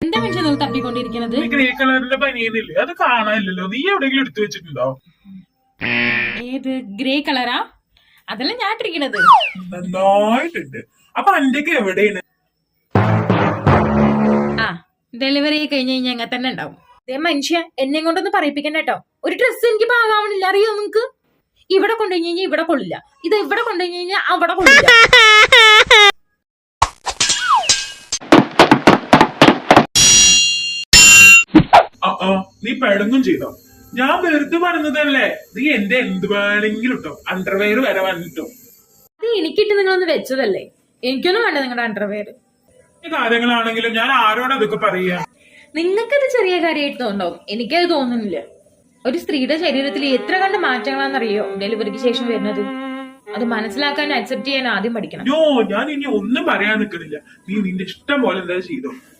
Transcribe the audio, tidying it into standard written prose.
എന്താ മനുഷ്യൻ നിങ്ങൾ തപ്പിക്കൊണ്ടിരിക്കുന്നത്? ഗ്രേ കളറിന്റെ ബനിയനില്ലേ, അത് കാണാനില്ലല്ലോ. നീ എവിടെയെങ്കിലും എടുത്തു വെച്ചിട്ടുണ്ടോ? ഏത് ഗ്രേ കളറാ? അതല്ല ഞാൻ ഇട്ടിരിക്കണത്. നന്നായിട്ടുണ്ട്. അപ്പൊ അന്റെക്ക് എവിടെയാണ്? ആ ഡെലിവറി കഴിഞ്ഞ് കഴിഞ്ഞാൽ അങ്ങനെ തന്നെ ഉണ്ടാവും. അതേ മനുഷ്യ എന്നെ കൊണ്ടൊന്ന് പറയിപ്പിക്കണ്ട കേട്ടോ. ഒരു ഡ്രസ്സ് എനിക്ക് പാകാവണില്ല, അറിയോ നിങ്ങക്ക്? ഇവിടെ കൊണ്ടുകഴിഞ്ഞ് കഴിഞ്ഞാൽ ഇവിടെ കൊള്ളില്ല, ഇത് ഇവിടെ കൊണ്ടുകഴിഞ്ഞ് കഴിഞ്ഞാൽ അവിടെ കൊള്ളില്ല. നീ പെടങ്ങും ചെയ്തോ? ഞാൻ വെറുതെ പറഞ്ഞതല്ലേ. നീ എന്റെ എന്ത് വേണമെങ്കിലും ഇട്ടോ, അണ്ടർവെയർ വരെ വന്നിട്ടോ. അത് എനിക്കിട്ട് നിങ്ങളൊന്ന് വെച്ചതല്ലേ, എനിക്കൊന്നും വേണ്ട നിങ്ങളുടെ അണ്ടർവെയർ. കാര്യങ്ങളാണെങ്കിലും ഞാൻ ആരോട് അതൊക്കെ പറയാ? നിങ്ങൾക്കത് ചെറിയ കാര്യമായിട്ട് തോന്നുണ്ടാവും, എനിക്കത് തോന്നുന്നില്ല. ഒരു സ്ത്രീയുടെ ശരീരത്തിൽ എത്ര കണ്ട് മാറ്റങ്ങളാണെന്നറിയോ ഡെലിവറിക്ക് ശേഷം വരുന്നത്? അത് മനസ്സിലാക്കാൻ അക്സെപ്റ്റ് ചെയ്യാൻ ആദ്യം പഠിക്കണം. ഞാൻ ഇനി ഒന്നും പറയാൻ നിൽക്കുന്നില്ല. നീ നിന്റെ ഇഷ്ടം പോലെ എന്താ ചെയ്തോ.